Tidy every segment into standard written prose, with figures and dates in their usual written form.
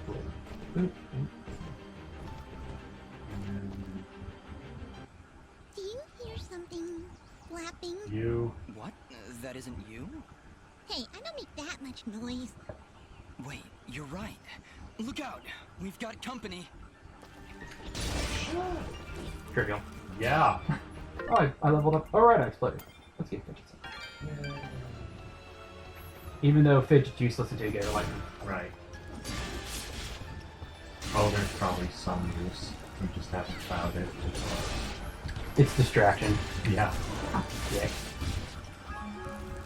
Do you hear something flapping? You. What? That isn't you? Hey, I don't make that much noise. Wait, you're right. Look out! We've got company. Trivial. Yeah. Oh, I leveled up. Alright, I exploded. Let's get Fidget's. Even though Fidget's useless until you get her lightning. Right. Oh, there's probably some use. We just haven't found it. It's distraction. Yeah. Yeah.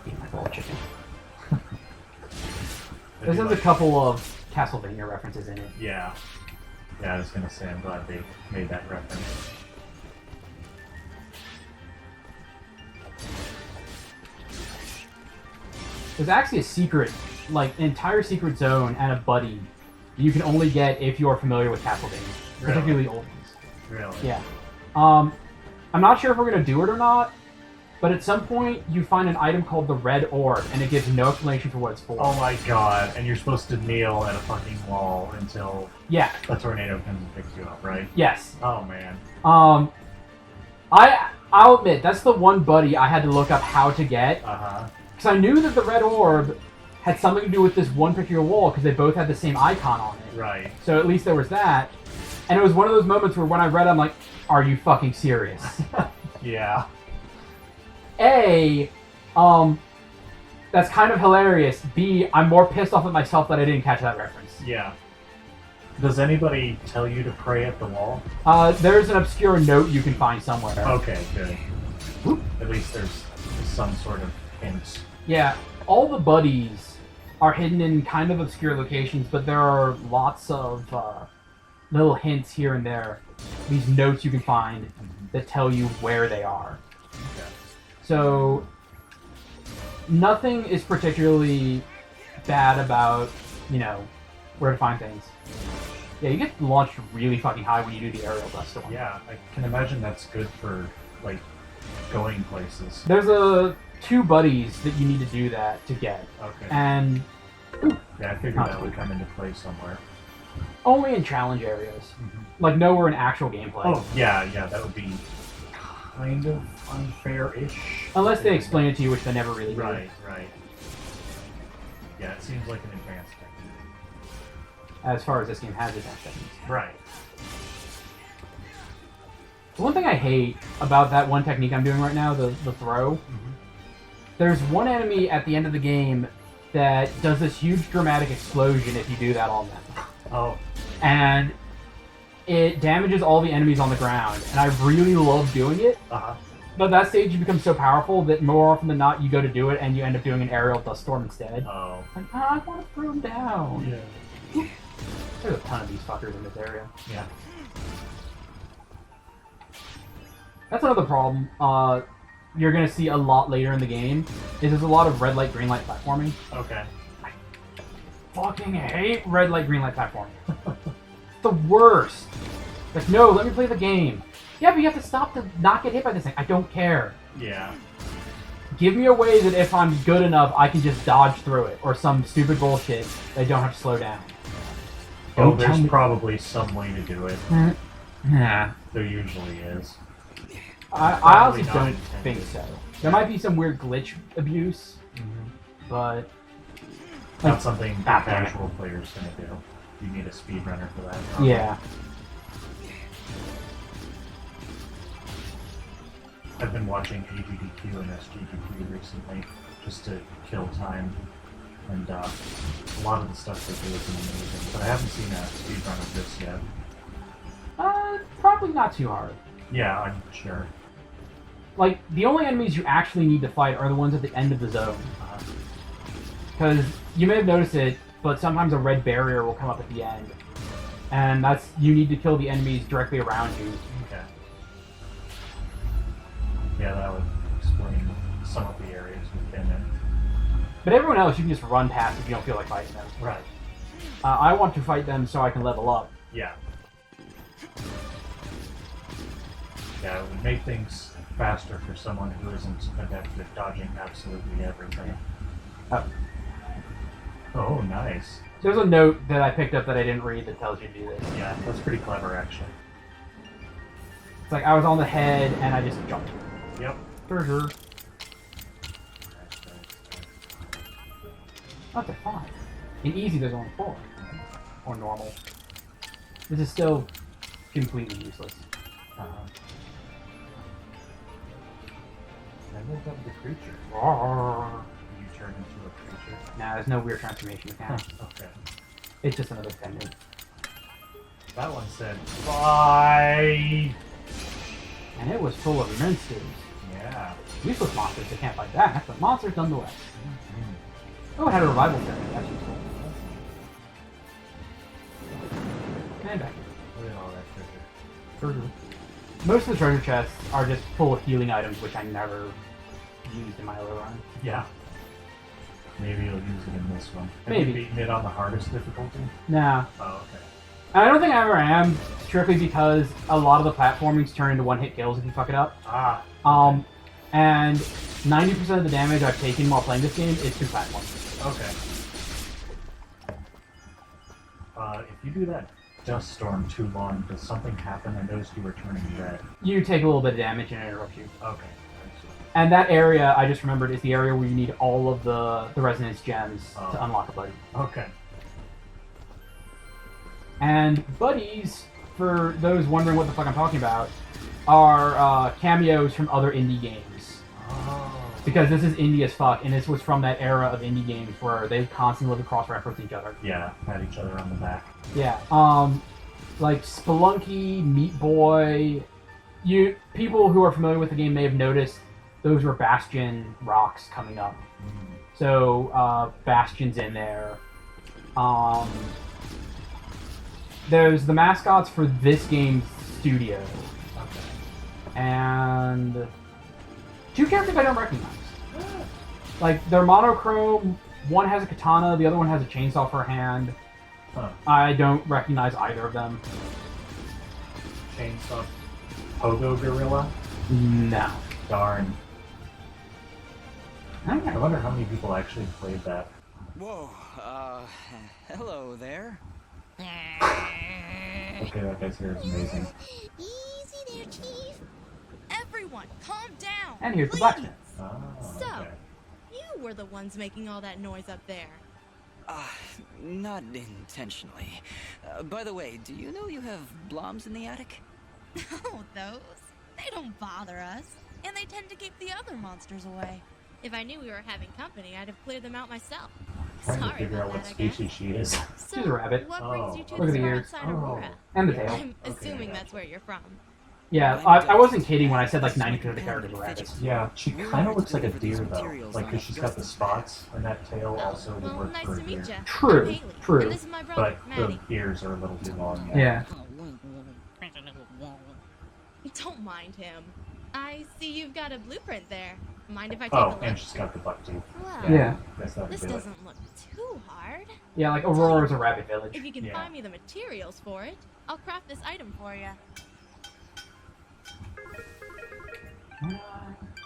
Eat my bowl of chicken. This has a couple of Castlevania references in it. Yeah. Yeah, I was gonna say, I'm glad they made that reference. There's actually a secret, like, an entire secret zone and a buddy you can only get if you're familiar with Castlevania. Really? Particularly old ones. Really? Yeah. I'm not sure if we're going to do it or not, but at some point you find an item called the Red Orb, and it gives no explanation for what it's for. Oh my god, and you're supposed to kneel at a fucking wall until Yeah. a tornado comes and picks you up, right? Yes. Oh man. I'll admit, that's the one buddy I had to look up how to get, Uh-huh. because I knew that the Red Orb had something to do with this one particular wall, because they both had the same icon on it. Right. So at least there was that. And it was one of those moments where when I read it, I'm like, are you fucking serious? Yeah. A, that's kind of hilarious. B, I'm more pissed off at myself that I didn't catch that reference. Yeah. Does anybody tell you to pray at the wall? There's an obscure note you can find somewhere. Okay, good. At least there's some sort of hints. Yeah, all the buddies are hidden in kind of obscure locations, but there are lots of little hints here and there. These notes you can find that tell you where they are. Okay. So, nothing is particularly bad about, you know, where to find things. Yeah, you get launched really fucking high when you do the aerial dust storm. Yeah, I can imagine that's good for, like, going places. There's two buddies that you need to do that to get. Okay. And Yeah, I figured that would come into play somewhere. only in challenge areas. Like nowhere in actual gameplay. Oh, yeah, that would be kind of unfair-ish. Unless they explain it to you, which they never really do. Right. Yeah, it seems like an advanced technique. As far as this game has advanced techniques. Right. The one thing I hate about that one technique I'm doing right now, the throw, there's one enemy at the end of the game that does this huge dramatic explosion if you do that on them. Oh. And it damages all the enemies on the ground, and I really love doing it. Uh-huh. But at that stage, you become so powerful that more often than not, you go to do it, and you end up doing an aerial dust storm instead. Oh. Like, I want to throw him down. Yeah. There's a ton of these fuckers in this area. Yeah. That's another problem. You're gonna see a lot later in the game. Is there's a lot of red light, green light platforming. Okay. I fucking hate red light, green light platforming. The worst. Like, no, let me play the game. Yeah, but you have to stop to not get hit by this thing. I don't care. Yeah. Give me a way that if I'm good enough, I can just dodge through it, or some stupid bullshit that I don't have to slow down. Oh, Don't tell there's me- probably some way to do it. Nah. There usually is. I Probably honestly not don't intended. think so. There might be some weird glitch abuse, but Not something the Ah, damn it. casual player's gonna do. You need a speedrunner for that. probably. yeah. I've been watching AGDQ and SGDQ recently just to kill time, and a lot of the stuff they do is amazing. But I haven't seen a speedrun of this yet. Probably not too hard. Yeah, I'm sure. Like, the only enemies you actually need to fight are the ones at the end of the zone. Because you may have noticed it, but sometimes a red barrier will come up at the end. And that's, you need to kill the enemies directly around you. Okay. Yeah, that would explain some of the areas we've been in. But everyone else you can just run past if you don't feel like fighting them. Right. I want to fight them so I can level up. Yeah. Yeah, it would make things faster for someone who isn't adept at dodging absolutely everything. Oh. Oh, nice. There's a note that I picked up that I didn't read that tells you to do this. Yeah, that's pretty clever, actually. It's like I was on the head and I just jumped. Yep. For sure. That's a 5. In easy, there's only 4. Or normal. This is still completely useless. I moved up the creature. Roar. You turn into a creature. Nah, there's no weird transformation mechanic. Okay. It's just another pendant. That one said, bye! And it was full of monsters. Yeah. Useless monsters, they can't fight back, but monsters nonetheless. Oh, it had a revival fairy. That's useful. And back. Look at all that treasure. Most of the treasure chests are just full of healing items, which I never used in my other run. Yeah. Maybe you'll use it in this one. Have Maybe. you beaten it on the hardest difficulty? Nah. Oh, okay. And I don't think I ever am, strictly because a lot of the platformings turn into one-hit kills if you fuck it up. Ah. And 90% of the damage I've taken while playing this game is through platforms. Okay. If you do that dust storm too long, does something happen? I noticed you were turning red. You take a little bit of damage and it interrupts you. Okay. And that area, I just remembered, is the area where you need all of the resonance gems to unlock a buddy. Okay. And buddies, for those wondering what the fuck I'm talking about, are cameos from other indie games. Oh. Because this is indie as fuck, and this was from that era of indie games where they constantly lived cross-reference each other. Yeah, pat each other on the back. Yeah, like Spelunky, Meat Boy. People who are familiar with the game may have noticed those were Bastion rocks coming up. So Bastion's in there. There's the mascots for this game's studio. Okay. And 2 characters I don't recognize. Like, they're monochrome. One has a katana, the other one has a chainsaw for a hand. Huh. I don't recognize either of them. Chainsaw. Pogo Gorilla? No. Darn. I Okay. wonder how many people actually played that. Whoa, hello there. Okay, that guy's hair is amazing. Easy there, Chief. Everyone, calm down. And here's the please. blacksmith. Oh, So, okay. you were the ones making all that noise up there. Not intentionally. By the way, do you know you have bloms in the attic? Oh, those? They don't bother us. And they tend to keep the other monsters away. If I knew we were having company, I'd have cleared them out myself. Trying to Sorry figure out about what that, I guess. species she is. So, She's a rabbit. what Oh, brings you to look at the the spot ears. outside Aurora? And the tail. I'm Okay, assuming I that's where you're from. Yeah, I wasn't kidding when I said like 90% of the characters are rabbits. Yeah, she kind of looks like a deer though. Like, because she's got the spots, and that tail also would Well, work nice for to a deer. meet you. True, I'm Haley, true. And this is my brother, But Maddie. the ears are a little too long. Yeah. Don't mind him. I see you've got a blueprint there. Mind if I take a Oh, look? and she's got the buck teeth. Well, Yeah. Guess that would this do it. doesn't look too hard. Yeah, like Aurora is a rabbit village. If you can Yeah. find me the materials for it, I'll craft this item for you.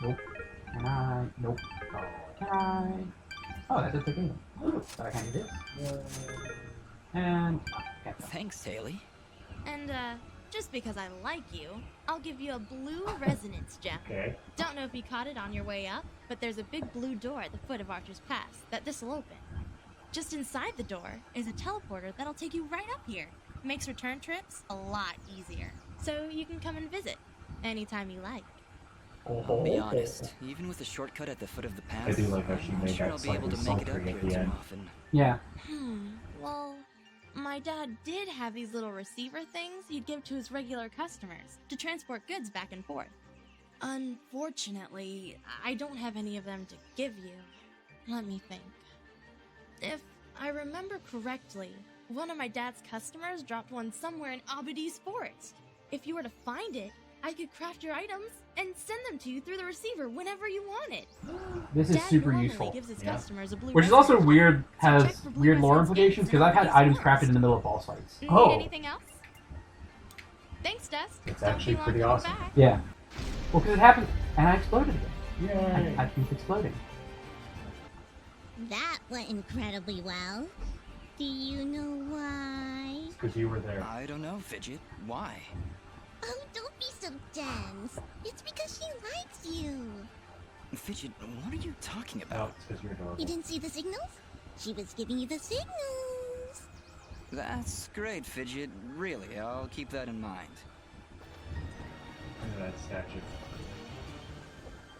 Nope. Can I? Nope. Can I? Oh, that's a thing. So I can do this. And can't go. Thanks, Haley. And, just because I like you, I'll give you a blue resonance gem. Okay. Don't know if you caught it on your way up, but there's a big blue door at the foot of Archer's Pass that this'll open. Just inside the door is a teleporter that'll take you right up here. Makes return trips a lot easier. So you can come and visit anytime you like. I'll be honest, even with a shortcut at the foot of the pass, I do like how she I'm not made sure that I'll be able to slightly make it up sultry here at the too end. often. Yeah. Well, my dad did have these little receiver things he'd give to his regular customers to transport goods back and forth. Unfortunately, I don't have any of them to give you. Let me think. If I remember correctly, one of my dad's customers dropped one somewhere in Abadi's forest. If you were to find it, I could craft your items and send them to you through the receiver whenever you want it. This is Dad super normally useful. gives his Yeah. customers a blue Which is also resonance weird, So check has for blue weird lore resonance implications, because in I've had Abadi's items forest. crafted in the middle of boss fights. Need Oh. anything else? Thanks, Dust. It's Don't actually be long pretty coming awesome. back. Yeah. Well, because it happened, and I exploded again. Yay! I keep exploding. That went incredibly well. Do you know why? Because you were there. I don't know, Fidget. Why? Oh, don't be so dense. It's because she likes you. Fidget, what are you talking Oh, about? it's because you're adorable. You didn't see the signals? She was giving you the signals. That's great, Fidget. Really, I'll keep that in mind. Look at that statue.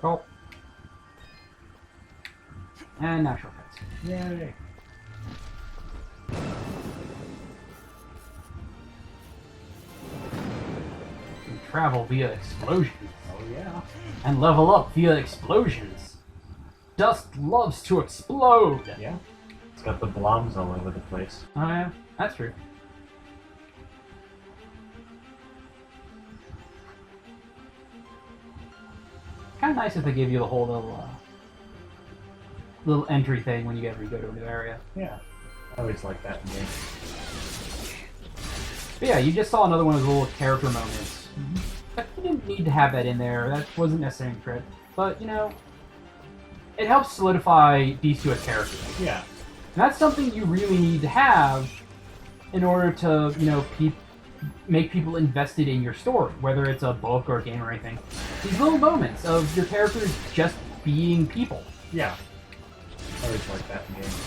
Cool. And now shortcuts. Yay! We travel via explosions. Oh yeah. And level up via explosions. Dust loves to explode! Yeah. It's got the blobs all over the place. Oh yeah, that's true. Kind of nice if they give you the whole little entry thing when you ever go to a new area. Yeah. I always like that in games. But yeah, you just saw another one of those little character moments. You didn't need to have that in there. That wasn't necessary in Crit. But, you know, it helps solidify these two as characters. Yeah. And that's something you really need to have in order to, you know, make people invested in your story, whether it's a book or a game or anything. These little moments of your characters just being people. Yeah. I always like that in games.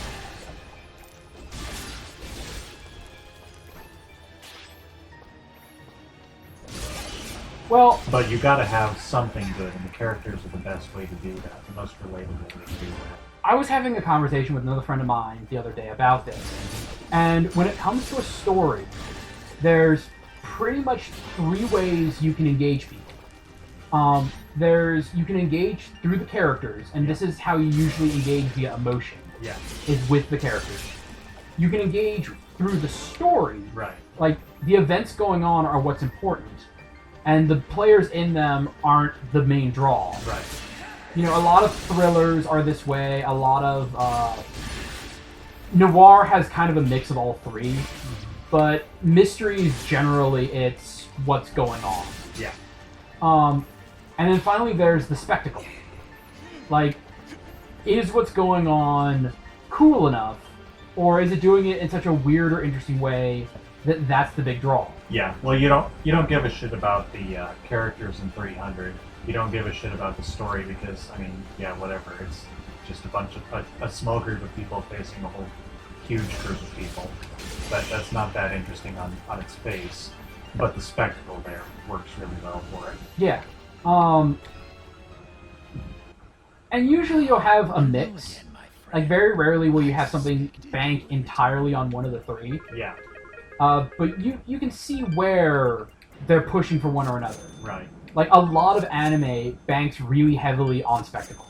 Well, But you gotta have something good, and the characters are the best way to do that, the most relatable way to do that. I was having a conversation with another friend of mine the other day about this. And when it comes to a story, there's pretty much 3 ways you can engage people. You can engage through the characters, and this is how you usually engage via emotion, Yeah. is with the characters. You can engage through the story, Right. like the events going on are what's important, and the players in them aren't the main draw. Right. You know, a lot of thrillers are this way. A lot of noir has kind of a mix of all 3, but mysteries generally it's what's going on. Yeah. And then finally there's the spectacle. Like, is what's going on cool enough, or is it doing it in such a weird or interesting way that that's the big draw? Yeah. Well, you don't give a shit about the characters in 300. You don't give a shit about the story because, I mean, yeah, whatever. It's just a small group of people facing a whole huge group of people. That's not that interesting on its face. But the spectacle there works really well for it. Yeah. And usually you'll have a mix. Like, very rarely will you have something bank entirely on one of the 3. Yeah. But you can see where they're pushing for one or another. Right. Like, a lot of anime banks really heavily on spectacle.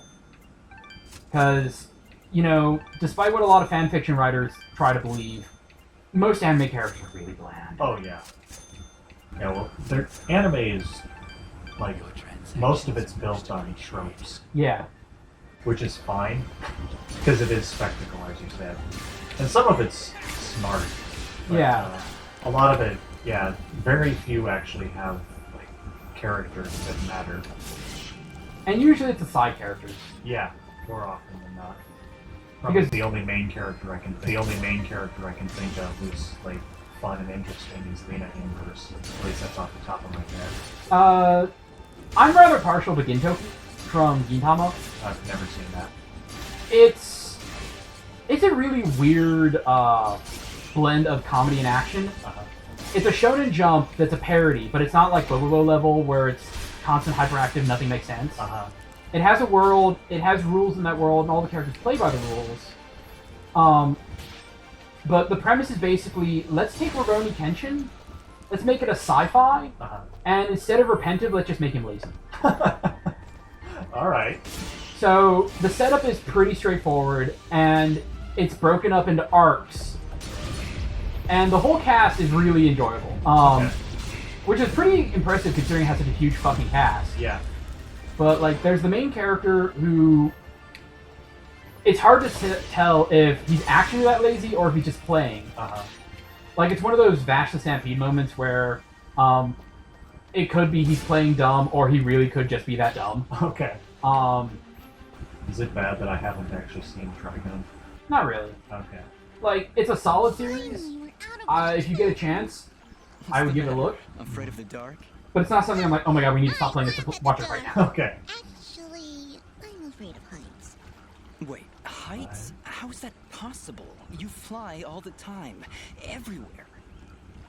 Because, you know, despite what a lot of fanfiction writers try to believe, most anime characters are really bland. Oh yeah. Yeah. Well, anime is like most of it's built on tropes, Yeah. which is fine because it is spectacle, as you said, and some of it's smart. But, Yeah. A lot of it, yeah. Very few actually have like characters that matter. And usually it's the side characters. Yeah, more often than not. Probably Because- the only main character I can think of who's like fun and interesting is Lena Inverse. At least that's off the top of my head. I'm rather partial to Gintoki from Gintama. I've never seen that. It's a really weird blend of comedy and action. Uh-huh. It's a Shonen Jump that's a parody, but it's not like Bobobo level where it's constant hyperactive, nothing makes sense. Uh-huh. It has a world, it has rules in that world, and all the characters play by the rules. But the premise is basically, let's take Rurouni Kenshin, let's make it a sci-fi, Uh-huh. and instead of repentive, let's just make him lazy. All right. So the setup is pretty straightforward, and it's broken up into arcs. And the whole cast is really enjoyable. Okay. Which is pretty impressive considering it has such a huge fucking cast. Yeah. But, like, there's the main character who... It's hard to tell if he's actually that lazy or if he's just playing. Uh-huh. Like, it's one of those Vash the Stampede moments where it could be he's playing dumb or he really could just be that dumb. Okay. Um, Is it bad that I haven't actually seen Trigun? Not really. Okay. Like, it's a solid series. Finally, we're out of If you get a chance, I would give it a look. Afraid of the dark? But it's not something I'm like, oh my god, we need to stop playing this to watch it right now. Okay. Actually, I'm afraid of heights. Wait, heights? How's that possible? You fly all the time, everywhere.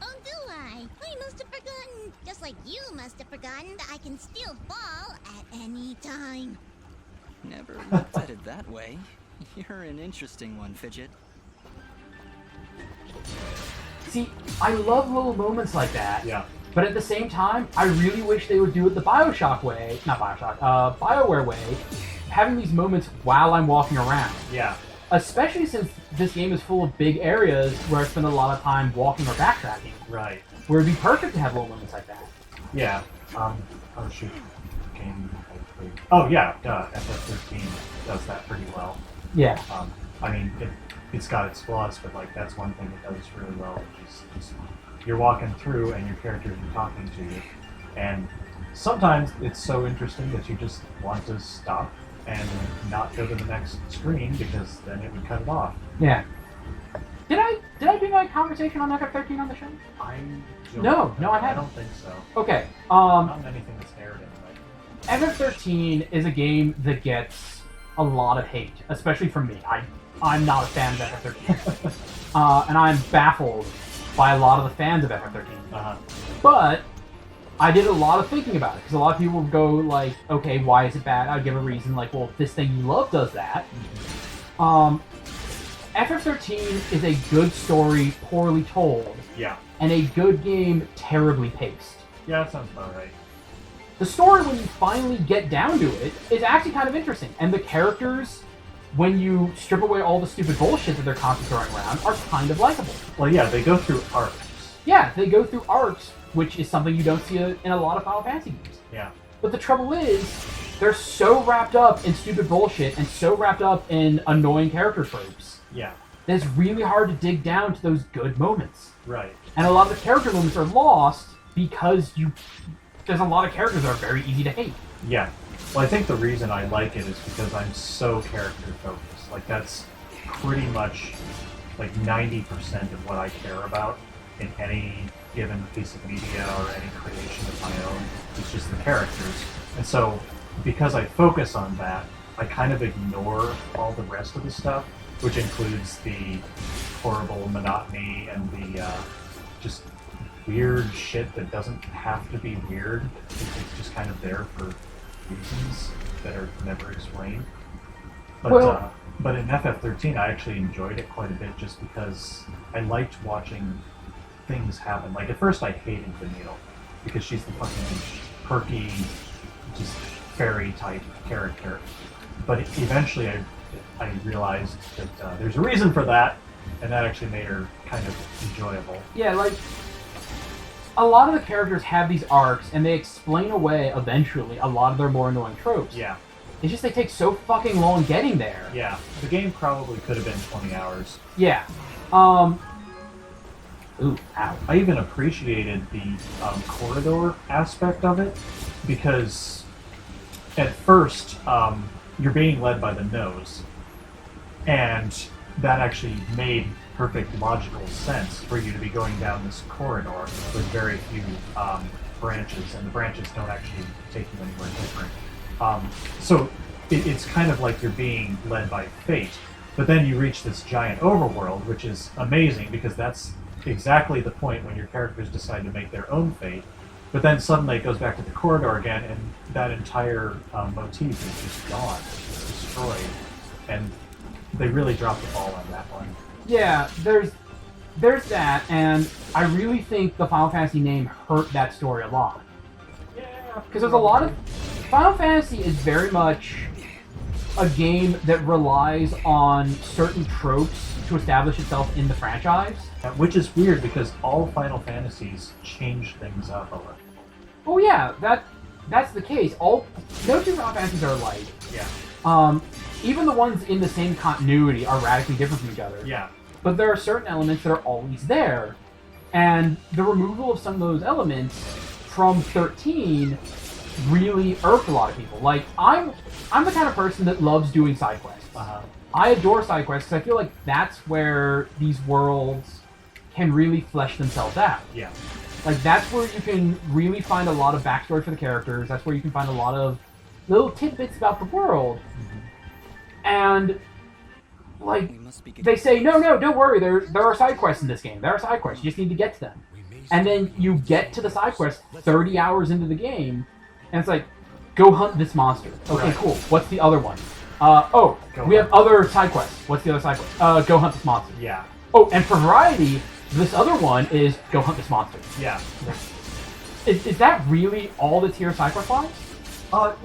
Oh, do I? I must have forgotten. Just like you must have forgotten that I can still fall at any time. Never looked at it that way. You're an interesting one, Fidget. See, I love little moments like that. Yeah. But at the same time, I really wish they would do it the Bioshock way, not Bioshock, BioWare way, having these moments while I'm walking around. Yeah. Especially since this game is full of big areas where I spend a lot of time walking or backtracking. Right. Where it'd be perfect to have little moments like that. Yeah. Oh shoot. Game. Oh yeah. Duh. FF13 does that pretty well. Yeah. I mean, it's got its flaws, but like that's one thing it does really well. Which is just you're walking through and your characters are talking to you, and sometimes it's so interesting that you just want to stop and not go to the next screen because then it would cut it off. Yeah. Did I do my conversation on FF13 on the show? I No, I I haven't. don't think so. Okay. Not anything that's aired anyway. FF13 is a game that gets a lot of hate, especially from me. I'm not a fan of FF13. And I'm baffled by a lot of the fans of FF13. Uh-huh. But I did a lot of thinking about it, because a lot of people would go like, okay, why is it bad? I'd give a reason, like, well, this thing you love does that. FF13 is a good story, poorly told, Yeah. and a good game, terribly paced. Yeah, that sounds about right. The story, when you finally get down to it, is actually kind of interesting, and the characters, when you strip away all the stupid bullshit that they're constantly throwing around, are kind of likable. Well, yeah, they go through arcs. Yeah, they go through arcs, which is something you don't see in a lot of Final Fantasy games. Yeah. But the trouble is, they're so wrapped up in stupid bullshit and so wrapped up in annoying character tropes Yeah. that it's really hard to dig down to those good moments. Right. And a lot of the character moments are lost because there's a lot of characters that are very easy to hate. Yeah. Well, I think the reason I like it is because I'm so character focused. Like, that's pretty much like 90% of what I care about in any given piece of media or any creation of my own. It's just the characters. And so, because I focus on that, I kind of ignore all the rest of the stuff, which includes the horrible monotony and the just weird shit that doesn't have to be weird. It's just kind of there for reasons that are never explained. But but in FF13, I actually enjoyed it quite a bit just because I liked watching things happen. Like, at first I hated Vanille because she's the fucking perky, just fairy type character. But eventually I realized that there's a reason for that, and that actually made her kind of enjoyable. Yeah, like, a lot of the characters have these arcs, and they explain away, eventually, a lot of their more annoying tropes. Yeah. It's just they take so fucking long getting there. Yeah. The game probably could have been 20 hours. Yeah. Ooh, ow. I even appreciated the corridor aspect of it, because at first you're being led by the nose, and that actually made perfect logical sense for you to be going down this corridor with very few branches, and the branches don't actually take you anywhere different. So it's kind of like you're being led by fate, but then you reach this giant overworld, which is amazing because that's exactly the point when your characters decide to make their own fate. But then suddenly it goes back to the corridor again, and that entire motif is just gone. It's destroyed. And they really dropped the ball on that one. Yeah, there's that, and I really think the Final Fantasy name hurt that story a lot. Yeah. Because there's a lot of... Final Fantasy is very much a game that relies on certain tropes to establish itself in the franchise. Which is weird because all Final Fantasies change things up a little. Oh yeah, that's the case. No two Final Fantasies are alike. Yeah. Even the ones in the same continuity are radically different from each other. Yeah. But there are certain elements that are always there. And the removal of some of those elements from 13 really irked a lot of people. Like, I'm the kind of person that loves doing side quests. Uh-huh. I adore side quests because I feel like that's where these worlds can really flesh themselves out. Yeah. Like, that's where you can really find a lot of backstory for the characters. That's where you can find a lot of little tidbits about the world. And, like, they say, no, don't worry, there are side quests in this game. There are side quests. You just need to get to them. And then you get to the side quest 30 hours into the game, and it's like, go hunt this monster. Okay, cool. What's the other one? We have other side quests. What's the other side quest? Go hunt this monster. Yeah. Oh, and for variety, this other one is go hunt this monster. Yeah. Is that really all that's here side quest wise?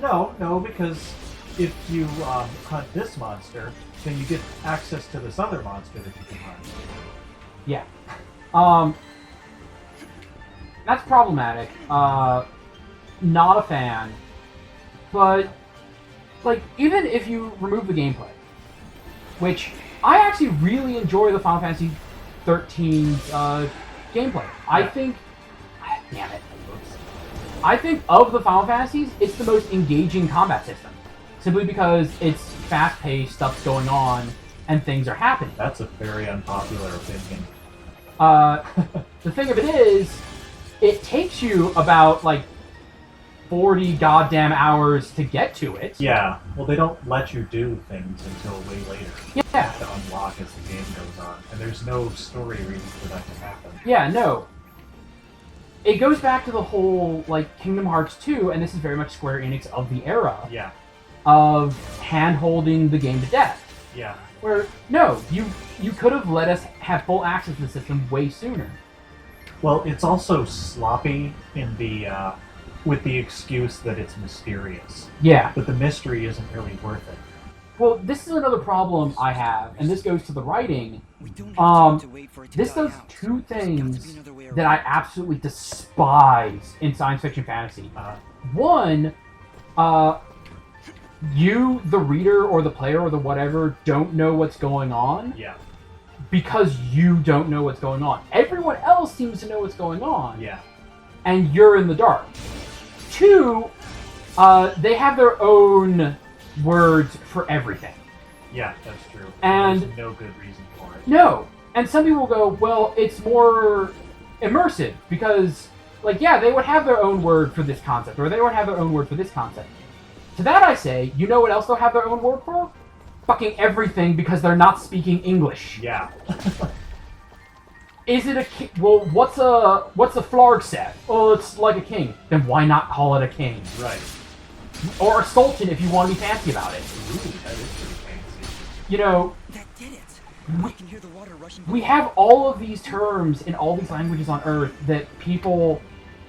No, because if you hunt this monster, then you get access to this other monster that you can hunt. Yeah. That's problematic. Not a fan. But, like, even if you remove the gameplay, which I actually really enjoy the Final Fantasy 13's gameplay. I think, damn it, I think of the Final Fantasies, it's the most engaging combat system, simply because it's fast-paced, stuff's going on, and things are happening. That's a very unpopular opinion. The thing of it is, it takes you about, like, 40 goddamn hours to get to it. Yeah, well, they don't let you do things until way later. Yeah. To unlock as the game goes on, and there's no story reason for that to happen. Yeah, no. It goes back to the whole, like, Kingdom Hearts 2, and this is very much Square Enix of the era. Yeah. Of hand-holding the game to death. Yeah. Where, no, you could have let us have full access to the system way sooner. Well, it's also sloppy in the, with the excuse that it's mysterious. Yeah. But the mystery isn't really worth it. Well, this is another problem I have, and this goes to the writing. This does two things that I absolutely despise in science fiction fantasy. One, you, the reader or the player or the whatever, don't know what's going on. Yeah. Because you don't know what's going on. Everyone else seems to know what's going on. Yeah. And you're in the dark. Two, they have their own words for everything. Yeah, that's true. And there's no good reason for it. No. And some people go, well, it's more immersive because, like, yeah, they would have their own word for this concept, or they would have their own word for this concept. To that I say, you know what else they'll have their own word for? Fucking everything, because they're not speaking English. Yeah. Is it a well? What's a flarg set? Oh, it's like a king. Then why not call it a king? Right. Or a sultan if you want to be fancy about it. Ooh, that is pretty fancy. You know, That did it. I can hear the water rushing. we have all of these terms in all these languages on Earth that people,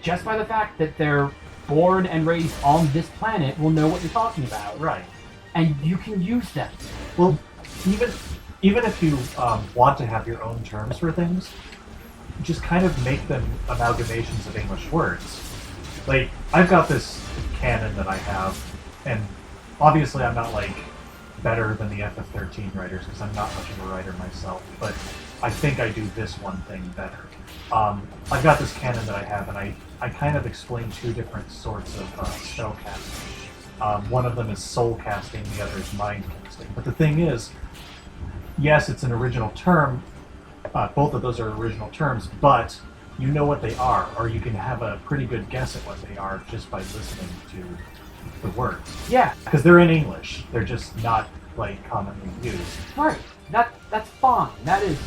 just by the fact that they're born and raised on this planet, will know what you're talking about. Right. And you can use them. Well, even if you want to have your own terms for things, just kind of make them amalgamations of English words. Like, I've got this canon that I have, and obviously I'm not, like, better than the FF13 writers, because I'm not much of a writer myself, but I think I do this one thing better. I've got this canon that I have, and I kind of explain two different sorts of spell casting. One of them is soul casting, the other is mind casting. But the thing is, yes, it's an original term. Both of those are original terms, but you know what they are, or you can have a pretty good guess at what they are just by listening to the words. Yeah. Because they're in English. They're just not, like, commonly used. Right. That's fine. That is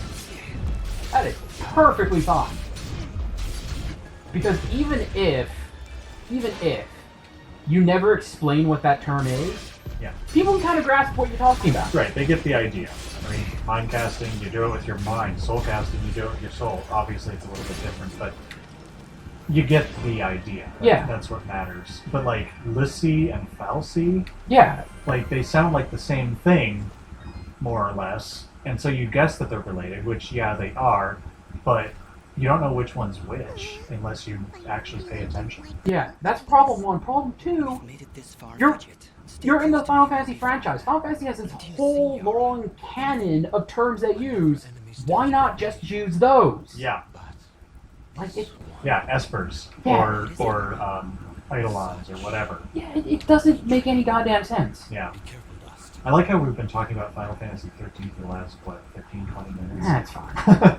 perfectly fine. Because even if you never explain what that term is, Yeah. people can kind of grasp what you're talking about. Right, they get the idea. I mean, mind casting, you do it with your mind. Soul casting, you do it with your soul. Obviously, it's a little bit different, but you get the idea. Yeah. That's what matters. But, like, Lissy and Falsy, Yeah. like, they sound like the same thing, more or less. And so you guess that they're related, which, yeah, they are, but you don't know which one's which unless you actually pay attention. Yeah, that's problem one. Problem two, Made it this far, You're- Bridget. you're in the Final Fantasy franchise. Final Fantasy has its whole long canon of terms they use. Why not just use those? Yeah. Like, it, Yeah, espers. Yeah. Or eidolons or whatever. yeah, it doesn't make any goddamn sense. Yeah. I like how we've been talking about Final Fantasy 13 for the last, 15, 20 minutes? That's fine.